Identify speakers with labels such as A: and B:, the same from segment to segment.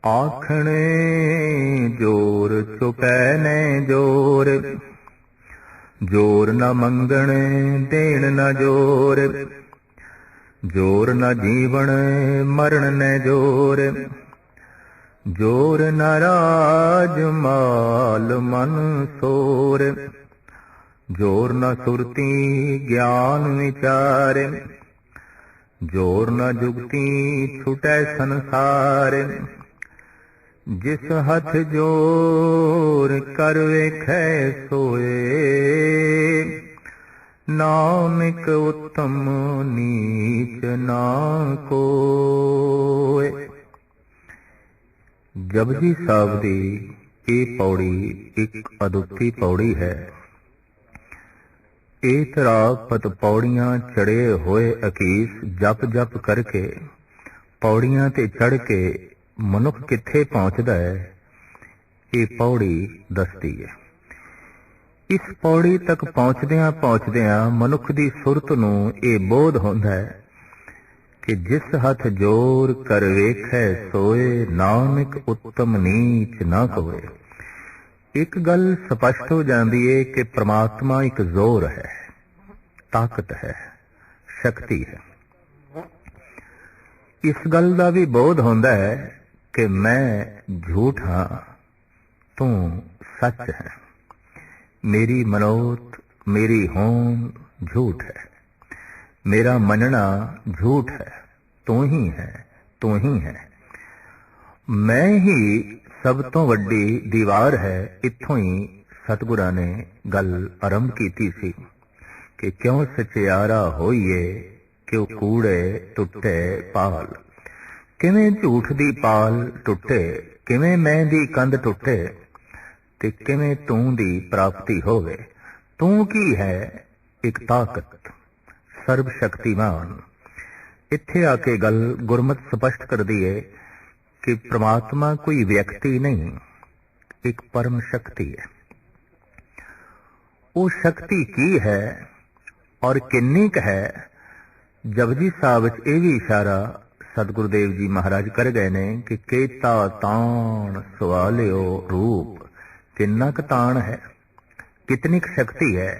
A: आखणे जोर चुकै ने जोर, जोर न मंगणे देण न जोर, जोर न जीवन मरण ने जोर, जोर न राज माल मन सोर, जोर न सुरती ज्ञान विचार, जोर न जुगती छुटै संसार, जिस हथ जोर कर वेखै सोए, नानक उत्तम नीच ना कोय। जपजी साहिब दी ਇਹ ਪੌੜੀ ਇੱਕ ਅਦੁੱਤੀ ਪੌੜੀ ਹੈ। ਇਹ ਤਰਾਪਤ ਪੌੜੀਆਂ ਚੜੇ ਹੋਏ ਅਕੀਸ ਜਪ ਜਪ ਕਰਕੇ ਪੌੜੀਆਂ ਤੇ ਚੜ ਕੇ ਮਨੁੱਖ ਕਿੱਥੇ ਪਹੁੰਚਦਾ ਹੈ, ਇਹ ਪੌੜੀ ਦੱਸਦੀ ਹੈ। ਇਸ ਪੌੜੀ ਤੱਕ ਪਹੁੰਚਦਿਆਂ ਪਹੁੰਚਦਿਆਂ ਮਨੁੱਖ ਦੀ ਸੁਰਤ ਨੂੰ ਇਹ ਬੋਧ ਹੁੰਦਾ ਹੈ ਕਿ ਜਿਸ ਹੱਥ ਜੋਰ ਕਰ ਵੇਖੈ ਸੋਏ, ਨਾਨਕ ਉੱਤਮ ਨੀਚ ਨਾ ਕੋਏ। ਇੱਕ ਗੱਲ ਸਪਸ਼ਟ ਹੋ ਜਾਂਦੀ ਹੈ ਕਿ ਪ੍ਰਮਾਤਮਾ ਇੱਕ ਜ਼ੋਰ ਹੈ, ਤਾਕਤ ਹੈ, ਸ਼ਕਤੀ ਹੈ। ਇਸ ਗੱਲ ਦਾ ਵੀ ਬੋਧ ਹੁੰਦਾ ਹੈ ਕਿ ਮੈਂ ਝੂਠ ਹਾਂ, ਤੂੰ ਸੱਚ ਹੈ। ਮੇਰੀ ਮਨੋਤ, ਮੇਰੀ ਹੋਂਦ ਝੂਠ ਹੈ, ਮੇਰਾ ਮੰਨਣਾ ਝੂਠ ਹੈ, ਤੂੰ ਹੀ ਹੈ, ਤੂੰ ਹੀ ਹੈ। ਮੈਂ ਹੀ ਸਭ ਤੋਂ ਵੱਡੀ ਦੀਵਾਰ ਹੈ। ਇੱਥੋਂ ਹੀ ਸਤਿਗੁਰਾਂ ਨੇ ਗੱਲ ਆਰੰਭ ਕੀਤੀ ਸੀ ਕਿ ਕਿਉਂ ਸਚਿਆਰਾ ਹੋਈਏ, ਕਿਉਂ ਕੂੜੇ ਟੁੱਟੇ ਪਾਲ। ਕਿਵੇਂ ਝੂਠ ਦੀ ਪਾਲ ਟੁੱਟੇ, ਕਿਵੇਂ ਮੈਂ ਦੀ ਕੰਧ ਟੁੱਟੇ, ਤੇ ਕਿਵੇਂ ਤੂੰ ਦੀ ਪ੍ਰਾਪਤੀ ਹੋਵੇ। ਤੂੰ ਕੀ ਹੈ? ਇੱਕ ਤਾਕਤ, ਸਰਬ ਸ਼ਕਤੀਮਾਨ। ਇੱਥੇ ਆ ਕੇ ਗੱਲ ਗੁਰਮਤਿ ਸਪਸ਼ਟ ਕਰਦੀ ਹੈ ਕਿ ਪ੍ਰਮਾਤਮਾ ਕੋਈ ਵਿਅਕਤੀ ਨਹੀਂ, ਇੱਕ ਪਰਮ ਸ਼ਕਤੀ ਹੈ। ਉਹ ਸ਼ਕਤੀ ਕੀ ਹੈ ਔਰ ਕਿੰਨੀ ਕੁ ਹੈ, ਜਪਜੀ ਸਾਹਿਬ ਵਿੱਚ ਇਹ ਵੀ ਇਸ਼ਾਰਾ ਸਤਿਗੁਰੂ ਦੇਵ ਜੀ ਮਹਾਰਾਜ ਕਰ ਗਏ ਨੇ ਕਿ ਕੇਤਾ ਤਾਣ ਸਵਾਲਿਓ ਰੂਪ। ਕਿੰਨਾ ਕੁ ਤਾਣ ਹੈ, ਕਿਤਨੀ ਕੁ ਸ਼ਕਤੀ ਹੈ,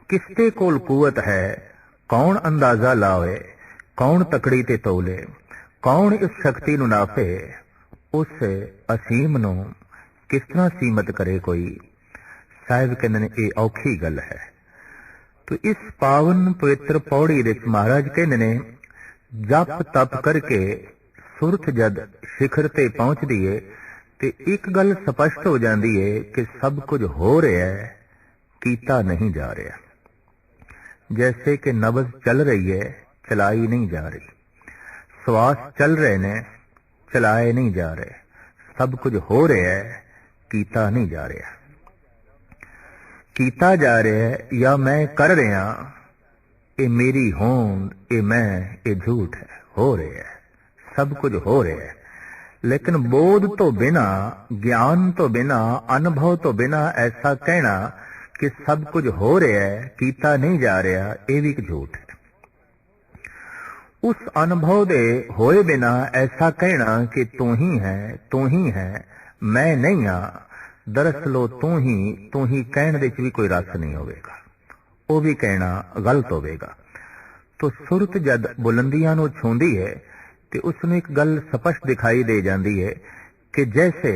A: ਕਿਸਦੇ ਕੋਲ ਕੂਵਤ ਹੈ, ਕੌਣ ਅੰਦਾਜ਼ਾ ਲਾਵੇ, ਕੌਣ ਤਕੜੀ ਤੇ ਤੋਲੇ, ਕੌਣ ਇਸ ਸ਼ਕਤੀ ਨੂੰ ਨਾਪੇ, ਉਸ ਅਸੀਮ ਨੂੰ ਕਿਸ ਤਰ੍ਹਾਂ ਸੀਮਤ ਕਰੇ ਕੋਈ। ਸਾਹਿਬ ਕਹਿੰਦੇ ਨੇ ਇਹ ਔਖੀ ਗੱਲ ਹੈ। ਤੋ ਇਸ ਪਾਵਨ ਪਵਿੱਤਰ ਪੌੜੀ ਵਿੱਚ ਮਹਾਰਾਜ ਕਹਿੰਦੇ ਨੇ ਜਪ ਤਪ ਕਰਕੇ ਸੁਰਤ ਜਦ ਸਿਖਰ ਤੇ ਪਹੁੰਚਦੀ ਏ ਤੇ ਇੱਕ ਗੱਲ ਸਪਸ਼ਟ ਹੋ ਜਾਂਦੀ ਏ ਕਿ ਸਭ ਕੁਝ ਹੋ ਰਿਹਾ ਹੈ, ਕੀਤਾ ਨਹੀਂ ਜਾ ਰਿਹਾ। जैसे कि नब्ज चल रही है, चलाई नहीं जा रही। श्वास चल रहे ने, चलाए नहीं जा रहे। सब कुछ हो रहा है, कीता नहीं जा रहा। कीता जा रहा है या मैं कर रहा, ये मेरी होंद, ये मैं, ये झूठ है। हो रहा है, सब कुछ हो रहा है, लेकिन बोध तो बिना, ज्ञान तो बिना, अनुभव तो बिना ऐसा कहना कि सब कुछ हो रहा है, कीता नहीं जा रहा, ये भी एक झूठ है। उस अनुभव दे होए बिना ऐसा कहना कि तू ही है, मैं नहीं हाँ, दरअसल तू ही कहने दे भी कोई रस नहीं होगा, वो भी कहना गलत होगा। तो सुरत जद बुलंदियां नूं छूंदी है ते उसनूं एक गल स्पष्ट दिखाई दे जाती है कि जैसे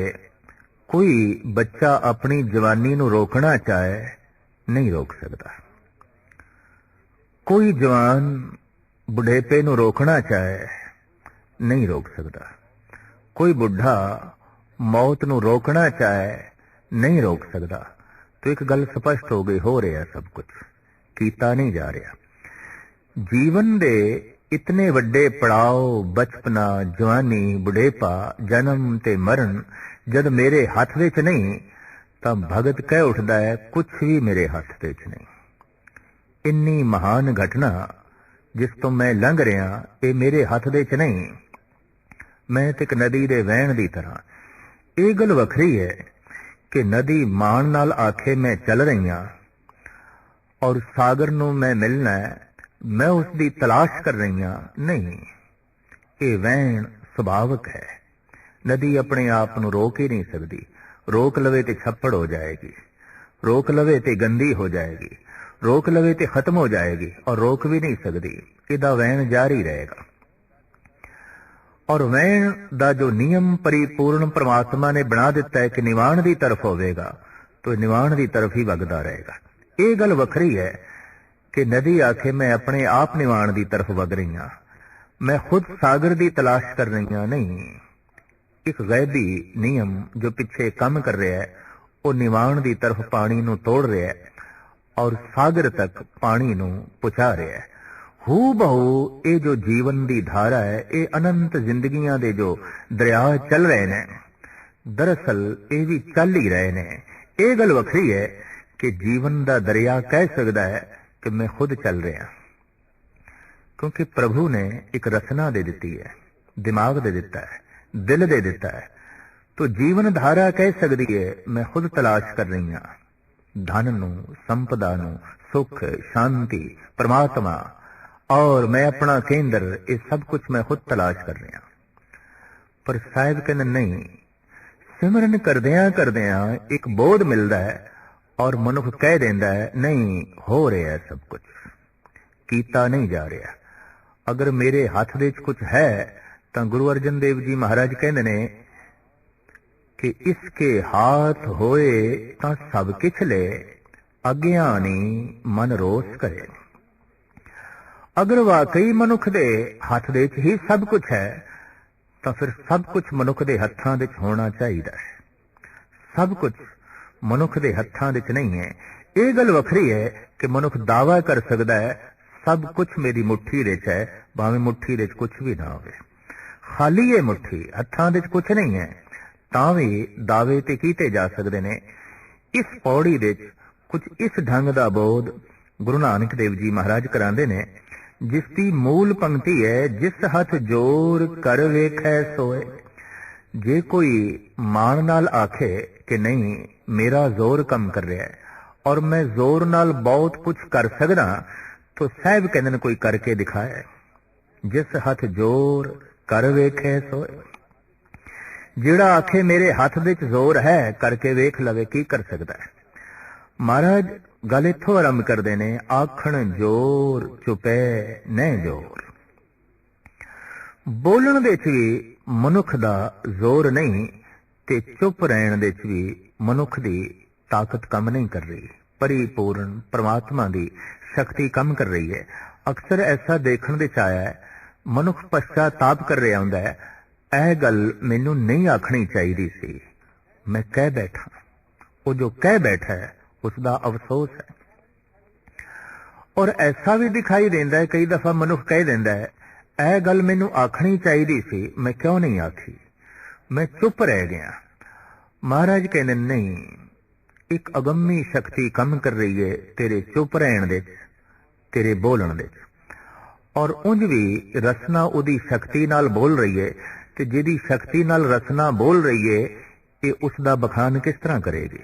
A: कोई बच्चा अपनी जवानी नूं रोकना चाहे, नहीं रोक सकता। कोई जवान बुढ़ेपे नूं रोकना चाहे, नहीं रोक सकता। कोई बुढ़ा मौत नूं रोकना चाहे, नहीं रोक सकता। तो एक गल स्पष्ट हो गई, हो रहा सब कुछ, कीता नहीं जा रहा। जीवन दे इतने वड्डे पड़ाव, बचपना, जवानी, बुढ़ेपा, जन्म ते मरण जद मेरे हथ विच नहीं, तां भगत कह उठदा है कुछ भी मेरे हथ विच नहीं। इन्नी महान घटना जिस तो मैं लंघ रहा, ये मेरे हथ विच नहीं। मैं ते एक नदी दे वहण दी तरह। ये गल वखरी है कि नदी मान नाल आखे मैं चल रही हाँ और सागर नूं मैं मिलना है, मैं उसकी तलाश कर रही हाँ, नहीं। ये वहण सुभावक है, नदी अपने आप ਨੂੰ रोक ही नहीं सकती। रोक लवे ते छप्पड़ हो जाएगी, रोक लवे ते गंदी हो जाएगी, रोक लवे ते खत्म हो जाएगी, और रोक भी नहीं सकती। इहदा वहन जारी रहेगा। और वहन दा जो नियम परिपूर्ण परमात्मा ने बना दिता है कि निवाण की तरफ होवेगा, तो निवाण की तरफ ही वगदा रहेगा। ये गल वखरी है कि नदी आखे मैं अपने आप निवाण की तरफ वग रही हाँ, मैं खुद सागर की तलाश कर रही हाँ, नहीं। एक गैबी नियम जो पिछे काम कर रहा है, वो निवाण की तरफ पानी नू तोड़ रहा है और सागर तक पानी नू पहुंचा रहा है। हू बहु ये जो जीवन की धारा है, ये अनंत जिंदगियां दे जो दरिया चल रहे ने, दरअसल ये भी चल ही रहे ने। ये गल वखरी है कि जीवन का दरिया कह सकता है कि मैं खुद चल रहा, क्योंकि प्रभु ने एक रचना दे दी है, दिमाग दे दिता है, दिल दे दिता है। तो जीवन धारा कह सकती है मैं खुद तलाश कर रही हाँ, धन नू, संपदा नू, सुख, शांति, परमात्मा, और मैं अपना केंद्र, ये सब कुछ मैं खुद तलाश कर रहा। पर साहिब कहने नहीं, सिमरन करदियां करदियां एक बोध मिलता है और मनुख कह देंदा है नहीं हो रहा है, सब कुछ कीता नहीं जा रहा। अगर मेरे हाथ दे कुछ है तो गुरु अर्जन देव जी महाराज कहते ने कि इसके हाथ होए तो सब किछ ले, अज्ञानी मन रोस करे। अगर वाकई मनुख दे हाथ दे ही सब कुछ है तो फिर सब कुछ मनुख दे हत्थां दे होना चाहिए। सब कुछ मनुख दे हत्थां दे नहीं है। ये गल वखरी है कि मनुख दावा कर सकता है सब कुछ मेरी मुट्ठी दे है, भावें मुट्ठी दे कुछ भी ना होवे, खाली है मुट्ठी, हत्थां दे कुछ नहीं है, तां भी दावे ते कीते जा सकते ने। इस पौड़ी दे कुछ इस ढंग दा बोध गुरु नानक देव जी महाराज करांदे ने, जिसकी मूल पंक्ति है जिस हथ जोर कर वेखै सोए। जे कोई मान नाल आखे कि नहीं मेरा जोर कम कर रहा है और मैं जोर नाल बहुत कुछ कर सकदा, तो साहब कहते ने कोई करके दिखाए। जिस हथ जोर कर वेखै सोए, जिहड़ा आखे मेरे हाथ दे जोर है करके वेख लवे, की कर सकता है। महाराज गल इथों आरंभ करते ने, आखण जोर चुपे न जोर। बोलण दे च भी मनुख दा जोर नहीं ते चुप रहण दे च भी मनुख दी ताकत कम नहीं कर रही, परिपूर्ण परमात्मा दी शक्ति कम कर रही है। अक्सर ऐसा देखण दे च आया है, मनुख पश्चाताप कर रहा हुंदा है, यह गल मैनू नहीं आखनी चाहिए सी, मैं कह बैठा। वो जो कह बैठा है उसका अफसोस है। और ऐसा भी दिखाई देता है, कई दफा मनुख कह देता है यह गल मैनू आखनी चाहिए सी, मैं क्यों नहीं आखी, मैं चुप रह गया। महाराज कहने नहीं, एक अगम्मी शक्ति कम कर रही है तेरे चुप रहन दे, तेरे बोलन दे। और उंज भी रसना उदी शक्ति नाल बोल रही है, ते जिहदी शक्ति नाल रसना बोल रही है ये उसका बखान किस तरह करेगी।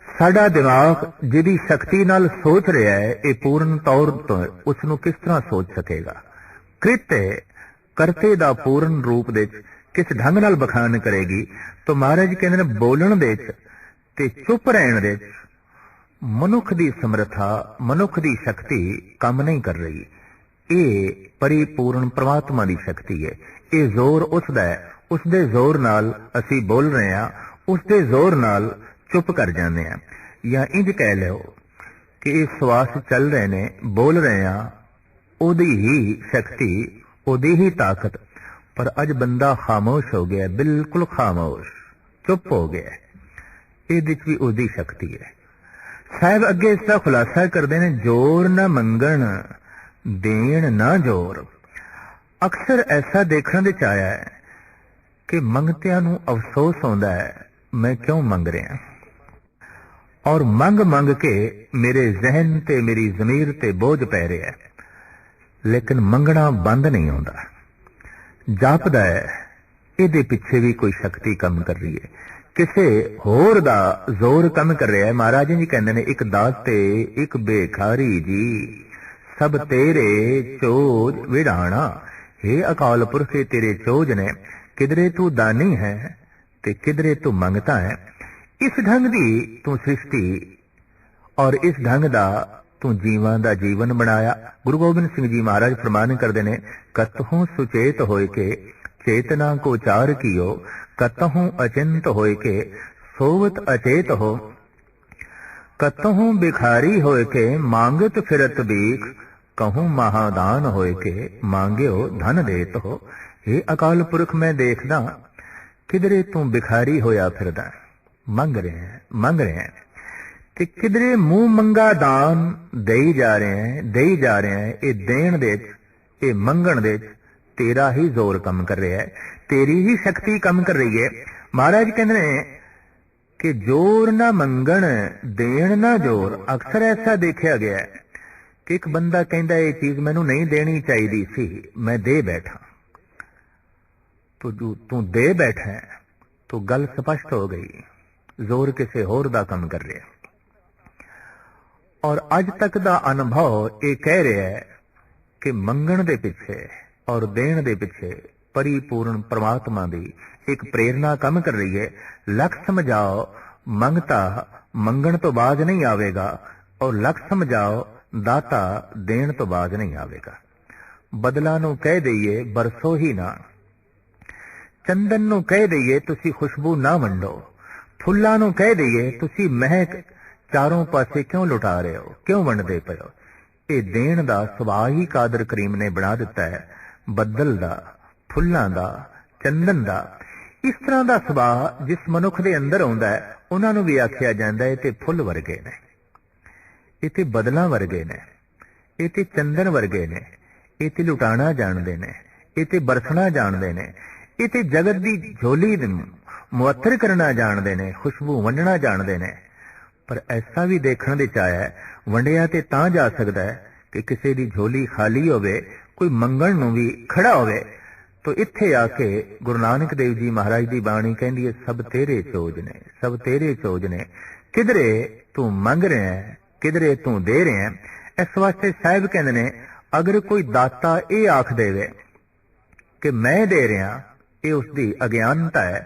A: साडा दिमाग जिहदी शक्ति नाल सोच रहा है, ये पूर्ण तौर पर उसनू किस तरह सोच सकेगा। कृत्य करते दा पूर्ण रूप दे किस ढंग नाल बखान करेगी। तो महाराज कहते हैं बोलण दे ते चुप रहण दे मनुख दी समर्था, मनुख दी शक्ति काम नहीं कर रही। ये परिपूर्ण परमात्मा दी शक्ति है। ये जोर उसदा है, उसदे जोर नाल असी बोल रहे हैं, उसदे जोर नाल चुप कर जाते हैं। या इंज कह लो कि ये श्वास चल रहे ने, बोल रहे हैं, ओदी ही शक्ति, ओदी ही ताकत। पर अज बंदा खामोश हो गया, बिल्कुल खामोश, चुप हो गया। ये भी ओदी शक्ति है। साहब अगे इसका खुलासा करते हैं, जोर न मंगण देण ना जोर। अक्सर ऐसा देखने दे आया है कि मंगतियां नू अफसोस होता है, मैं क्यों मंग रहा, और मंग मंग के मेरे जहन ते मेरी जमीर ते बोझ पै रहा है, लेकिन मंगना बंद नहीं होता, जापदा है। इहदे पिछे भी कोई शक्ति कम कर रही है, किसे होर दा जोर कम कर रहा है। महाराज जी कहते हैं, एक दाते एक बेखारी जी, सब तेरे चोज विड़ाणा। हे अकाल पुरख तेरे चोज ने किधरे तू दानी है ते किधरे तू मंगता है। इस ढंग दी तू सृष्टि और इस ढंग दा तू जीवां दा जीवन बनाया। गुरु गोबिंद सिंह जी महाराज फरमान करदे ने, कतहूं सुचेत होए के चेतना को चार कियो, कतहूं अचिंत होए के सोवत अचेत हो, कतहूं भिखारी होए के मांगत फिरत भीख, कहूं महादान होए के मांगियो धन देत हो। हे अकाल पुरख, मैं देखदा किधरे तू भिखारी होया फिरदा, मंग रहे हैं ते किधरे मुंह मंगा दान देई जा रहे हैं। ये देण दे ये मंगण दे तेरा ही जोर कम कर रहा है, तेरी ही शक्ति कम कर रही है। महाराज कहते हैं कि जोर ना मंगण देण ना जोर। अक्सर ऐसा देखा गया है कि एक बंदा कहता ये चीज मैनू नहीं देनी चाहिए सी, मैं दे बैठा। तो तू दे बैठा है तो गल स्पष्ट हो गई, जोर किसी होर दा कम कर रहा है। और अज तक दा अनुभव ये कह रहा है कि मंगण दे पिछे और देण दे पिछे परिपूर्ण परमात्मा दी एक प्रेरणा कम कर रही है। लख समझाओ मंगता मंगण तो बाज नहीं आवेगा, और लख समझाओ दाता देण तो बाज नहीं आवेगा। बदला नू कह दईए बरसो ही ना, चंदन नू कह दईए तुसी खुशबू ना वंडो, फुल्लां नू कह दईए तुसी महक चारों पासे क्यों लुटा रहे हो, क्यों वंडदे पए हो। ये देण दा सुभाव ही कादर करीम ने बना दिता है, बदल दा, फुल्लां दा, चंदन दा। इस तरह का सुभाव जिस मनुख दे अंदर आउंदा है उन्हां नूं भी आखिया जांदा है ते फुल वर्गे ने, ये ते बदलां वर्गे ने, ये ते चंदन वर्गे ने, ये ते लुटाना जाणदे ने, ये ते बरसना जाणदे ने, ये ते जगत दी झोली नूं मुअत्तर करना जाणदे ने, खुशबू वंडना जाणदे ने। पर ऐसा भी देखण दे आया है, वंडिया ते तां जा सकदा है कि किसी दी झोली खाली होवे, कोई मंगण नूं भी खड़ा होवे। तो इत्थे आके गुरु नानक देव जी महाराज की बाणी कहती है, सब तेरे चोज ने, सब तेरे चोज ने, किधरे तू मंग रहे हैं किधरे तू दे रहे हैं। इस वास्ते साहिब कहते ने, अगर कोई दाता ये आख देवे कि मैं दे रहा, ये उसकी अज्ञानता है,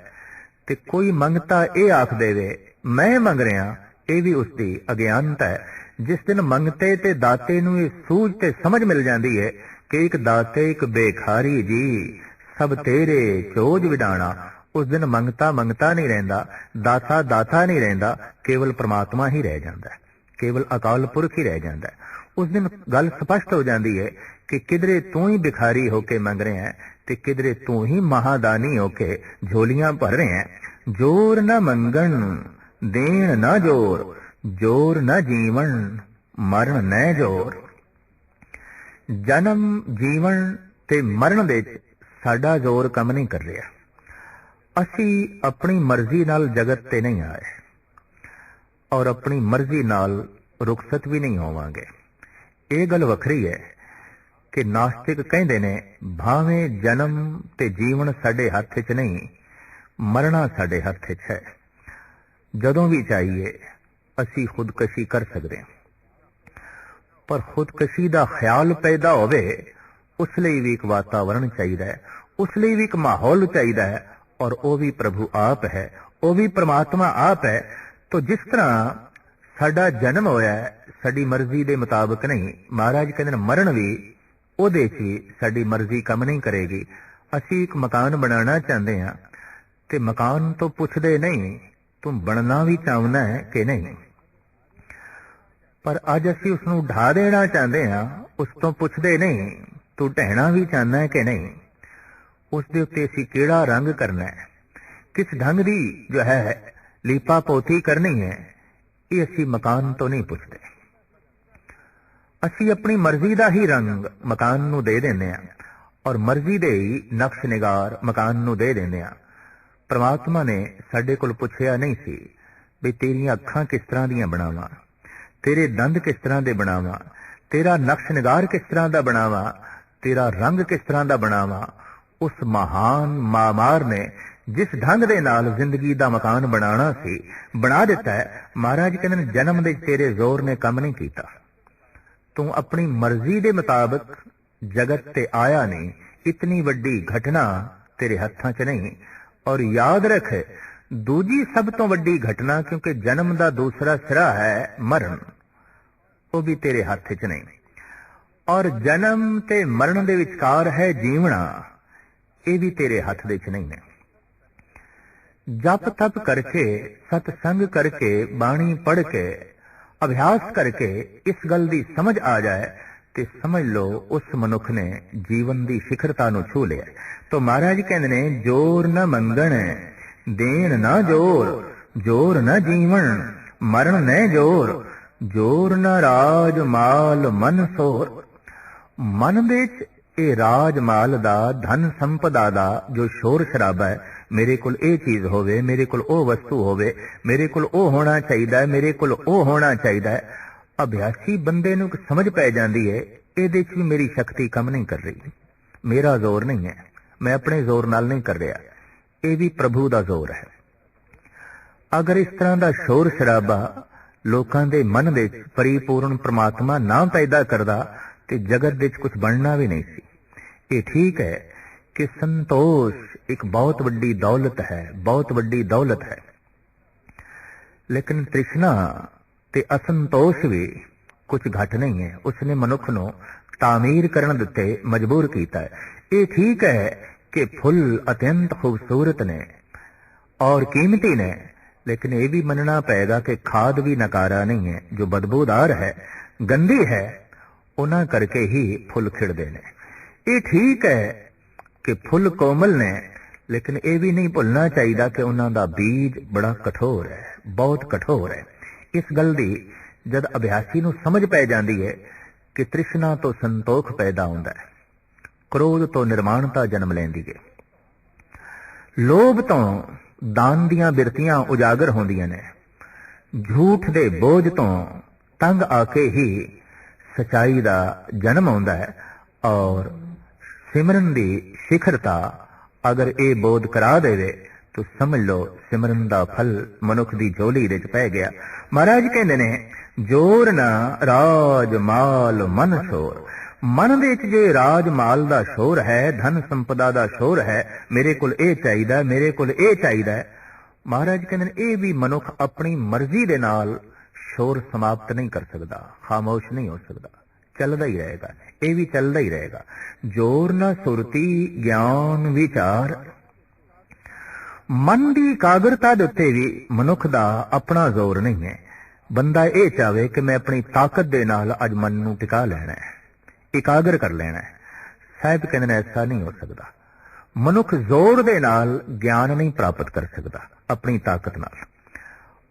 A: ते कोई मंगता ये आख देवे मैं मंग रहा, ये भी उसकी अज्ञानता है। जिस दिन मंगते ते दाते नूं ये सूझ ते समझ मिल जाती है कि एक दाते एक बेखारी जी, सब तेरे चोज विडाणा, उस दिन मंगता मंगता नहीं रहिंदा, दाता दाता नहीं रहिंदा, केवल परमात्मा ही रह जाता है, केवल अकाल पुरख ही रह जाता है। उस दिन गल स्पष्ट हो जाती है कि किधरे तू ही भिखारी होके मंग रहे हैं ते किधरे तू ही महादानी होके झोलियां भर रहे हैं। जोर न मंगण देण न जोर, जोर न जीवन मरण न जोर। जन्म जीवन ते मरण दे साडा जोर कम नहीं कर रहा। असी अपनी मर्जी नाल जगत ते नहीं आए और अपनी मर्जी नाल रुखसत भी नहीं होवांगे। ये गल वखरी है कि नास्तिक कहते ने, भावें जन्म ते जीवन साडे हथ च नहीं, मरना साडे हथ च है। जदों भी चाहिए असी खुदकशी कर सकते हैं, पर खुदकशी का ख्याल पैदा होवे उस लिए भी एक वातावरण चाहिए, उस लिए भी एक माहौल चाहिए है, और वो भी प्रभु आप है, वो भी परमात्मा आप है। तो जिस तरह साडा जन्म होया है साडी मर्जी दे मुताबिक नहीं, महाराज कहते मरण भी ओदे च साडी मर्जी कम नहीं करेगी। असी एक मकान बनाना चाहते हैं ते मकान तो पुछदे नहीं तुम बनना भी चाहना है कि नहीं, पर अज असी उसनूं ढा देना चाहते हैं, उस तो पुछदे नहीं तू ढहना भी चाहना है कि नहीं, उस दे उत्ते असी किहड़ा रंग करना है, किस ढंग दी जो है लीपा पोती करनी है, ये असी मकान तो नहीं पुछते। असी अपनी मर्जी का ही रंग मकान नूं दे देंदे आ और मर्जी दे ही नक्श निगार मकान नूं दे देंदे आ। परमात्मा ने साडे कोल पुछया नहीं सी भी तेरियां अखां किस तरह दीयां बनावां, तेरे दंद किस तरह दे बनावां, तेरा नक्श निगार किस तरह दा बनावां, तेरा रंग किस तरह दा बनावां। उस महान मामार ने जिस ढंग दे नाल जिंदगी दा मकान बनाना सी बना दिता है। महाराज कहते हैं जन्म दे तेरे जोर ने कम नहीं कीता, तू अपनी मर्जी दे मुताबिक जगत ते आया नहीं। इतनी वड्डी घटना तेरे हत्थां 'ਚ नहीं। और याद रख दूजी सब तो वड्डी घटना, क्योंकि जन्म का दूसरा सिरा है मरण, वो भी तेरे हत्थ 'ਚ नहीं। और जन्म ते मरण दे विचकार है जीवना, ये भी तेरे हत्थ दे 'ਚ नहीं ने। जप तप करके, सतसंग करके, बाणी पढ़ के, अभ्यास करके इस गल दी समझ आ जाए ते समझ लो उस मनुख ने जीवन दी शिखरता नूं छू लिया। तो महाराज कहंदे ने जोर न मंगण देन न जोर, जोर न जीवन मरण न जोर, जोर न राज माल मन सोर। मन दे ਇਹ ਰਾਜ ਮਾਲ ਦਾ ਧਨ ਸੰਪਦਾ ਦਾ ਜੋ ਸ਼ੋਰ ਸ਼ਰਾਬਾ ਹੈ, ਮੇਰੇ ਕੋਲ ਇਹ ਚੀਜ਼ ਹੋਵੇ, ਮੇਰੇ ਕੋਲ ਉਹ ਵਸਤੂ ਹੋਵੇ, ਮੇਰੇ ਕੋਲ ਉਹ ਹੋਣਾ ਚਾਹੀਦਾ ਹੈ, ਮੇਰੇ ਕੋਲ ਉਹ ਹੋਣਾ ਚਾਹੀਦਾ ਹੈ, ਅਭਿਆਸੀ ਬੰਦੇ ਨੂੰ ਸਮਝ ਪੈ ਜਾਂਦੀ ਹੈ ਇਹਦੇ 'ਚ ਵੀ ਮੇਰੀ ਸ਼ਕਤੀ ਕੰਮ ਨਹੀਂ ਕਰ ਰਹੀ, ਮੇਰਾ ਜ਼ੋਰ ਨਹੀਂ ਹੈ, ਮੈਂ ਆਪਣੇ ਜ਼ੋਰ ਨਾਲ ਨਹੀਂ ਕਰ ਰਿਹਾ, ਇਹ ਵੀ ਪ੍ਰਭੂ ਦਾ ਜ਼ੋਰ ਹੈ। ਅਗਰ ਇਸ ਤਰ੍ਹਾਂ ਦਾ ਸ਼ੋਰ ਸ਼ਰਾਬਾ ਲੋਕਾਂ ਦੇ ਮਨ ਦੇ ਵਿੱਚ ਪਰਿਪੂਰਨ ਪ੍ਰਮਾਤਮਾ ਨਾ ਪੈਦਾ ਕਰਦਾ ਤੇ ਜਗਤ ਦੇ ਵਿੱਚ ਕੁਝ ਬਣਨਾ ਵੀ ਨਹੀਂ ਸੀ। ਇਹ ਠੀਕ ਹੈ ਕਿ ਸੰਤੋਸ਼ ਇੱਕ ਬਹੁਤ ਵੱਡੀ ਦੌਲਤ ਹੈ, ਬਹੁਤ ਵੱਡੀ ਦੌਲਤ ਹੈ, ਲੇਕਿਨ ਤ੍ਰਿਸ਼ਨਾ ਤੇ ਅਸੰਤੋਸ਼ ਵੀ ਕੁਝ ਘੱਟ ਨਹੀਂ ਹੈ। ਉਸਨੇ ਮਨੁੱਖ ਨੂੰ ਤਾਮੀਰ ਕਰਨ ਦੇ ਉੱਤੇ ਮਜਬੂਰ ਕੀਤਾ ਹੈ। ਇਹ ਠੀਕ ਹੈ ਕਿ ਫੁੱਲ ਅਤਿਅੰਤ ਖੂਬਸੂਰਤ ਨੇ ਔਰ ਕੀਮਤੀ ਨੇ, लेकिन ये भी मनना पड़ेगा कि खाद भी नकारा नहीं है, जो बदबूदार है, गंदी है, उन्हां करके ही फुल खिड़दे ने। ये ठीक है कि फुल कोमल ने, लेकिन ये भी नहीं भुलना चाहिए कि उन्हां दा बीज बड़ा कठोर है, बहुत कठोर है। इस गल दी जद अभ्यासी नूं समझ पै जाती है कि तृष्णा तो संतोख पैदा होंदा है, क्रोध तो निर्माणता जन्म लैंदी है, लोभ तो दान दियां बिरतियां उजागर होंदियां ने, झूठ दे बोझ तो तंग आके ही सच्चाई दा जन्म आउंदा है। और सिमरन दी शिखरता अगर ये बोध करा देवे तो समझ लो सिमरन दा फल मनुख दी झोली दे च पै गया। महाराज कहंदे ने जोर ना राज माल मन शोर। मन दे च जे राज माल दा शोर है, धन संपदा दा शोर है, मेरे कोल ए चाहिदा, मेरे कोल ए चाहिदा, महाराज कहंदे ने ये भी मनुख अपनी मर्जी दे नाल शोर समाप्त नहीं कर सकदा, खामोश नहीं हो सकदा, चलदा ही रहेगा, ये भी चलदा ही रहेगा। जोर न सुरती ज्ञान विचार। मन की एकाग्रता दे उत्ते भी मनुख दा अपना जोर नहीं है। बंदा ये चाहे कि मैं अपनी ताकत दे नाल अज मन नूं टिका लेना है, एकाग्र कर लेना है, साहिब कहते हैं ऐसा नहीं हो सकता। मनुख जोर दे नाल ज्ञान नहीं प्राप्त कर सकता अपनी ताकत नाल,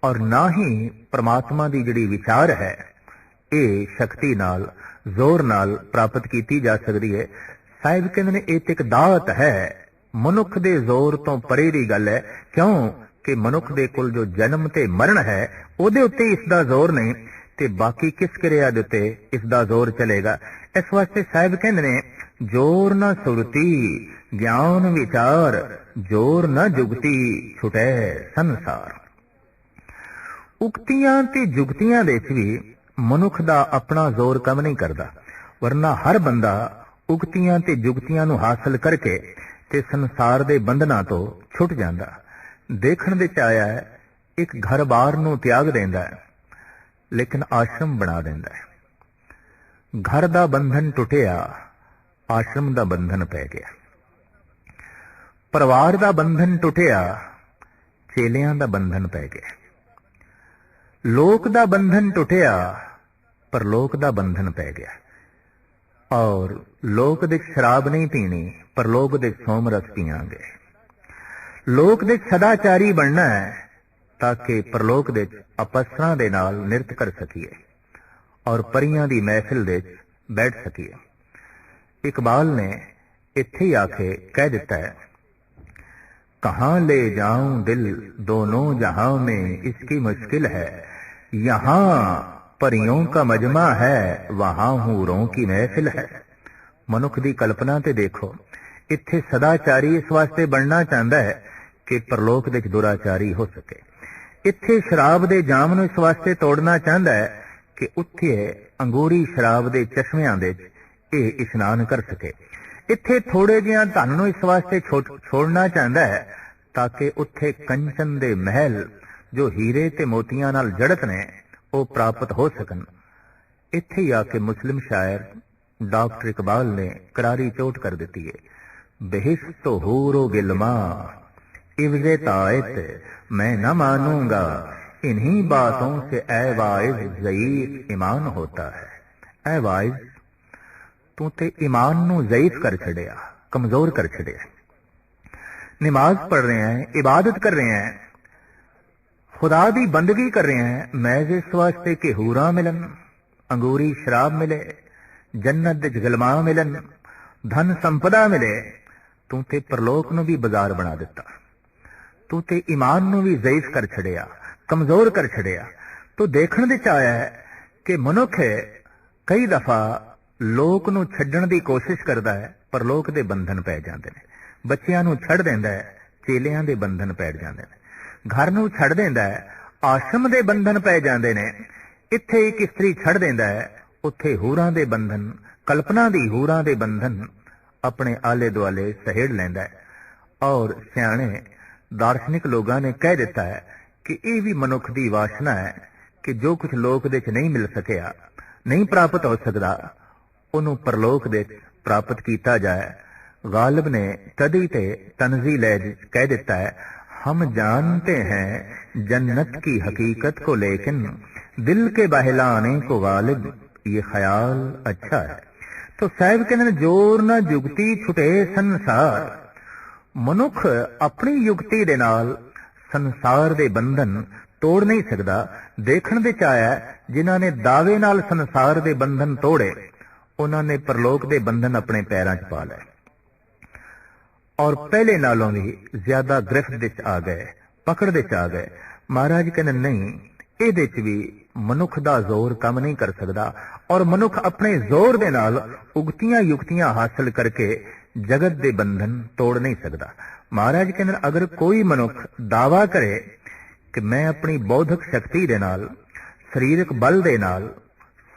A: और ना ही परमात्मा की जिहड़ी विचार है ये शक्ति नाल जोर नाल प्राप्त की जा सकती है। साहिब कहते हैं ये एक दात है, मनुख दे जोर तो परे दी गल है। क्यों कि मनुख दे कोल जो जन्म ते मरण है उहदे उत्ते इसदा जोर नहीं, ते बाकी किस क्रिया दे उत्ते इसदा जोर चलेगा। इस वास्ते साहिब कहंदे ने जोर न सुरती ज्ञान विचार, जोर न जुगती छुटै संसार। उक्तियां ते जुगतियां दे विच भी मनुख दा अपना जोर कम नहीं करदा, वरना हर बंदा उक्तियां ते जुगतियां नूं हासिल करके ते संसार दे बंधनां तो छुट जांदा। देखण दे च आया है एक घर बार नूं त्याग देंदा है, लेकिन आश्रम बना देंदा है। घर दा बंधन टुटिया, आश्रम दा बंधन पै गया। परिवार दा बंधन टुटिया, चेलियां दा बंधन पै गया। लोक दा बंधन टुटिया, परलोक दा बंधन पै गया। और लोक दे शराब नहीं पीनी, परलोक दे सोम रस पीआंगे। लोक दे सदाचारी बनना है ताकि परलोक दे अपसरां दे नाल निरत कर सकीए और परियां दी महफिल दे बैठ सकीए। इकबाल ने इत्थे ही आके कह दिता है, कहां ले जाऊं दिल दोनों जहां में इसकी मुश्किल है, यहां परियों का मजमा है, वहां हूरों की महफिल है। मनुख दी कल्पना ते देखो, इत्थे सदाचारी इस वास्ते बनना चाहता है कि परलोक दे दुराचारी हो सके। इत्थे शराब दे जाम नूं इस वास्ते तोड़ना चाहता है कि उत्थे अंगूरी शराब दे चश्मियां दे इशनान कर सके। इत्थे थोड़े जिहा धन नूं इस वास्ते छोड़ना चाहता है ताकि उत्थे कंचन दे महल जो हीरे ते मोतियां नाल जड़त ने वो प्राप्त हो सकन। इत्थे ही आके मुस्लिम शायर डॉक्टर इकबाल ने करारी चोट कर दी है। बेहिस्त हूरो गिलमा इवजे तायत मैं न मानूंगा, इन्हीं बातों से ऐ वाइज ज़ईफ ईमान होता है। ऐ वाइज तू ते ईमान नू ज़ईफ कर छड़िया, कमजोर कर छड़िया। नमाज पढ़ रहे हैं, इबादत कर रहे हैं, खुदा दी बंदगी कर रहे हैं, महज इस वास्ते कि हूरा मिलन, अंगूरी शराब मिले, जन्नत दे गलमा मिलन, धन संपदा मिले। तू ते परलोक नू भी बाजार बना दिता, तू ते ईमान नू भी ज़ईफ कर छड़िया, कमजोर कर छड़िया। तो देखण दे च आया है कि मनुख कई दफा लोक नू छड्डण दी कोशिश करदा है, पर लोक दे बंधन पै जांदे ने। बच्चियां नू छड़ देंदा है, चेलियां दे बंधन पै जांदे ने। घर नू छड़ देंदा है, आश्रम दे बंधन पै जांदे ने। इत्थे एक स्त्री छड़ देंदा है, उत्थे हूरां दे बंधन, कल्पना दी हूरां दे बंधन अपने आले दुआले सहेड़ लैंदा है। और सियाणे दार्शनिक लोगां ने कह दिता है कि यह भी मनुख दी वासना है कि जो कुछ लोक दे च नहीं मिल सकिया, नहीं प्राप्त हो सकदा, उन्होंने परलोक दे प्राप्त किया जाए। गालिब ने तदी ते तंजील कह दिता है, हम जानते हैं जन्नत की हकीकत को, लेकिन दिल के बहलाने को गालिब ये ख्याल अच्छा है। तो साहिब कहने जोर न जुगती छुटे संसार। मनुख अपनी युक्ति दे नाल संसार दे बंधन तोड़ नहीं सकदा। देखण दे च आया जिन्हां ने दावे नाल संसार दे बंधन तोड़े, उन्होंने परलोक दे बंधन अपने पैरां च पा लए और पहले नालों भी ज्यादा गिरफ्त दे च आ गए, पकड़ दे च आ गए। महाराज कहने नहीं, इहदे च भी मनुख दा जोर काम नहीं कर सकदा और मनुख अपने जोर दे नाल उगतियां युक्तियां हासिल करके जगत दे बंधन तोड़ नहीं सकदा। महाराज कहने अगर कोई मनुख दावा करे कि मैं अपनी बौद्धिक शक्ति दे नाल, शरीरक बल दे नाल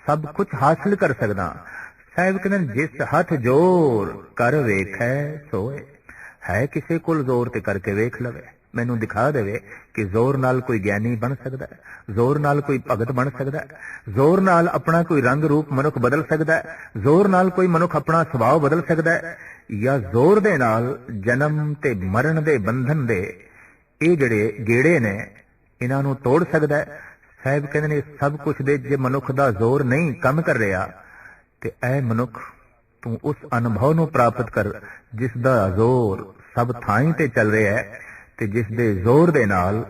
A: सब कुछ हासिल कर सकदा, साहिब कहने जिस हथ जोर कर वेखै सोए। है किसी कोल जोर ते करके वेख लवे, मैनू दिखा देवे कि जोर नाल कोई ज्ञानी बन सकदा है, जोर नाल कोई भगत बन सकदा है, जोर नाल अपना कोई रंग रूप मनुख बदल सकदा है, जोर नाल कोई मनुख अपना सुभाव बदल सकदा है, या जोर दे नाल जन्म ते मरण दे बंधन दे ये जड़े गेड़े ने इन्हां नू तोड़ सकदा है। साहिब कहंदे ने सब कुछ दे जे मनुख दा जोर नहीं कम कर रहा ते ऐ मनुख तू उस अनुभव नू प्राप्त कर जिस दा जोर सब थाई ते चल रहा है ते जिस दे जोर दे नाल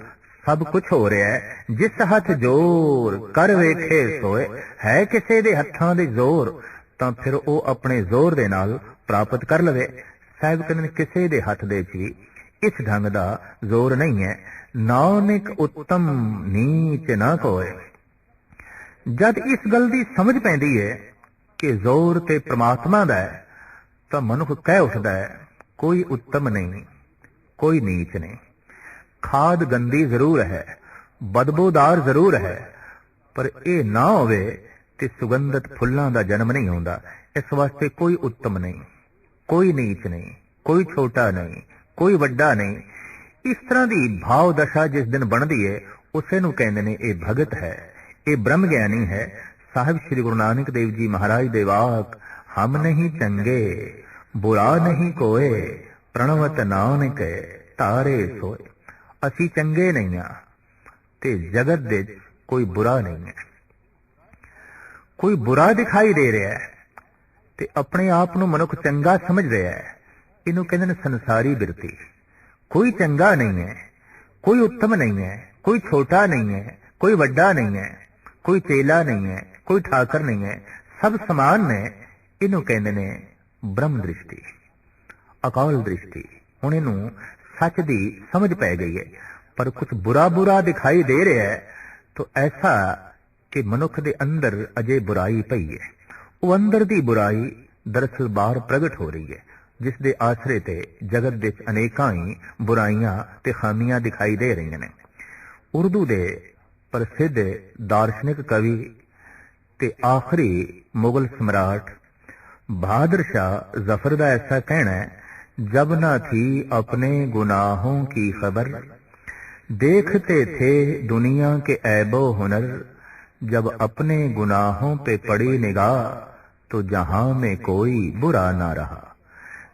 A: सब कुछ हो रहा है। जिस हथ जोर कर वेखे सोए, है किसी दे हत्थां दे जोर तां फिर वो अपने जोर दे नाल प्राप्त कर लवे। साहिब कहंदे किसी दे हथ दे च इस ढंग दा जोर नहीं है। नानक उत्तम नीच ना कोय। जद इस गल दी समझ पैंदी है कि जोर ते परमात्मा दा है तां मनुख कह उठदा है कोई उत्तम नहीं, कोई नीच नहीं। खाद गंदी जरूर है, बदबूदार जरूर है, पर यह ना होवे ते सुगंधित फुल्लां दा जन्म नहीं होंदा। इस वास्ते कोई उत्तम नहीं, कोई नीच नहीं, कोई छोटा नहीं, कोई वड्डा नहीं। इस तरह की भाव दशा जिस दिन बनती है उसे नूं कहंदे ने ये भगत है, ये ब्रह्म ज्ञानी है। साहिब श्री गुरु नानक देव जी महाराज दे वाक, हम नहीं चंगे बुरा नहीं कोए, प्रणवत नानक तारे सोए। असी चंगे नहीं हाँ ते जगत दे कोई बुरा नहीं है। कोई बुरा दिखाई दे रहा है ते अपने आप नूं मनुख चंगा समझ रहा है, इनू कहंदे ने संसारी बिरती। कोई चंगा नहीं है, कोई उत्तम नहीं है, कोई छोटा नहीं है, कोई वड्डा नहीं है, कोई चेला नहीं है, कोई ठाकर नहीं है, सब समान ने। इनू कहंदे ने ब्रह्म दृष्टि, अकाल दृष्टि। हुण इनू सच दी समझ पै गई है, पर कुछ बुरा बुरा दिखाई दे रहा है तो ऐसा कि मनुख दे अंदर अजे बुराई पई है। वो अंदर दी बुराई दरअसल बाहर प्रगट हो रही है, जिस दे आसरे ते जगत दे अनेकां ही बुराइयां ते खामियां दिखाई दे रही ने। उर्दू दे प्रसिद्ध दार्शनिक कवि ते आखिरी मुगल सम्राट बहादुर शाह जफर का ऐसा कहना है, जब न थी अपने गुनाहों की खबर, देखते थे दुनिया के ऐबो हुनर, जब अपने गुनाहों पे पड़ी निगाह तो जहां में कोई बुरा ना रहा।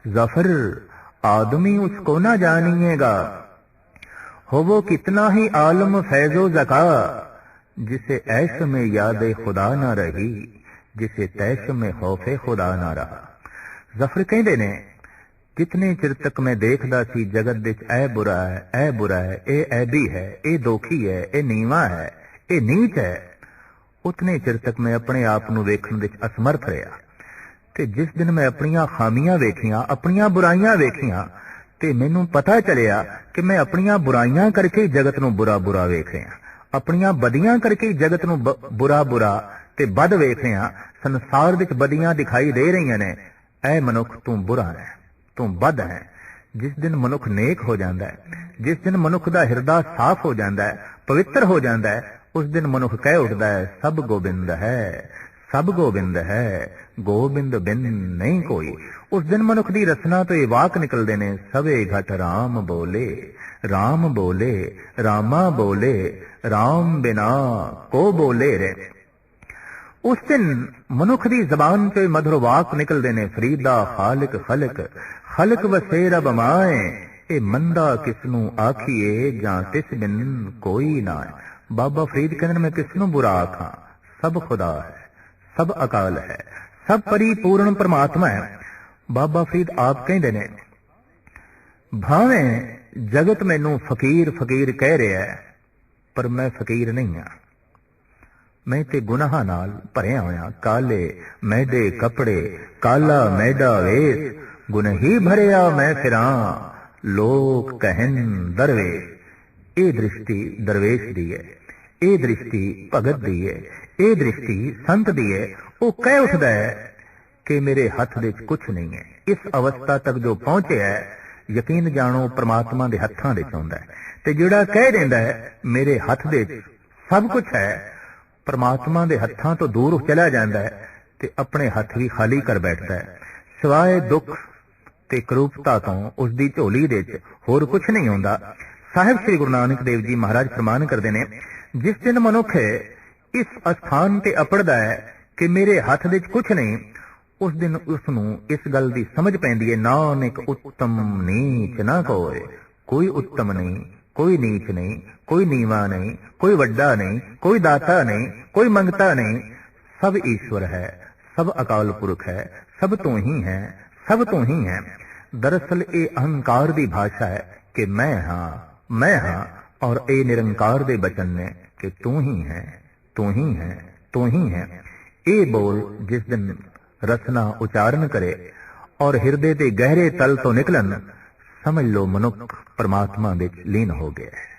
A: जफर आदमी उसको ना जानिएगा, हो वो कितना ही आलम फैजो जका, जिसे ऐश में याद खुदा ना रही, जिसे तैश में खौफे खुदा ना रहा। जफर कहते ने, जितने चिर तक मैं देखदा सी जगत विच ऐ बुरा है, ऐ बुरा है, ए ऐबी है, ए दोखी है, ए नीवा है, ए नीच है, उतने चिर तक मैं अपने आप नूं वेखण विच असमर्थ रहा। ते जिस दिन मैं अपनियां खामियां वेखियां, अपनियां बुराइयां वेखियां, ते मैनूं पता चलिया कि मैं अपनियां बुराइयां करके जगत नूं बुरा बुरा वेख रहा, अपनियां बदियां करके जगत नूं बुरा बुरा ते बद वेख रहा। संसार विच बदियां दिखाई दे रही ने, ऐ मनुख तू बुरा है, तू बद है। जिस दिन मनुख नेक हो जाता है, जिस दिन मनुख का हिरदा साफ हो जाता है, पवित्र हो जाता है, उस दिन मनुख कह उठता है, सब गोबिंद है, सब गोबिंद है, गोबिंद बिन नहीं कोई। उस दिन मनुख की रसना तो ये वाक निकलते ने, सवे घट राम बोले, राम बोले, रामा बोले, राम बिना को बोले रे। उस दिन मनुख की जबान से मधुर वाक निकलते ने, फरीदा खालिक खलक, खलक वसे रब माए, ए मंदा किसनू आखिए, जां तिस बिन कोई ना। बाबा फरीद कहते मैं किसनू बुरा आखा, सब खुदा है, सब अकाल है, सब परिपूर्ण परमात्मा है। बाबा फरीद आप कहते ने, भावें जगत मैनू फकीर फकीर कह रहा है, पर मैं फकीर नहीं हाँ। मैं ते गुनाह नाल भरिया होया, काले मैडे कपड़े, काला मैडा वेश, गुनही भरिया मैं फिरां, लोक कहन दरवेश। ये दृष्टि दरवेश दी है, ये दृष्टि भगत दी है, ये दृष्टि संत दी है। वो कह उठदा है कि मेरे हथ विच कुछ नहीं है। इस अवस्था तक जो पहुंचे है, यकीन जानो परमात्मा दे हत्थां विच हुंदा है। ते जिहड़ा कह दिंदा है मेरे हथ विच सब कुछ है, परमात्मा दे हत्थां तो दूर चला जाता है, ते अपने हथ भी खाली कर बैठता है। सिवाय दुख ते करूपता तो उसकी झोली दे होर कुछ नहीं हुंदा। साहिब श्री गुरु नानक देव जी महाराज फरमान करते हैं, जिस दिन मनुख इस स्थान ते अपड़दा है कि मेरे हथ विच कुछ नहीं, उस दिन उसनूं इस गल की समझ पैंदी है, नानक उत्तम नीच ना कोई, कोई उत्तम नहीं, कोई नीच नहीं, कोई नीवा नहीं, कोई वड्डा नहीं, कोई दाता नहीं, कोई मंगता नहीं, सब ईश्वर है, सब अकाल पुरख है, सब तो ही है, सब तो ही है। दरअसल ये अहंकार की भाषा है कि मैं हाँ, और ये निरंकार दे बचन ने कि तू ही है, तू ही है, तू ही है। ये बोल जिस दिन रसना उच्चारण करे और हृदय के गहरे तल तो निकलन, समझ लो मनुख परमात्मा विच लीन हो गया है।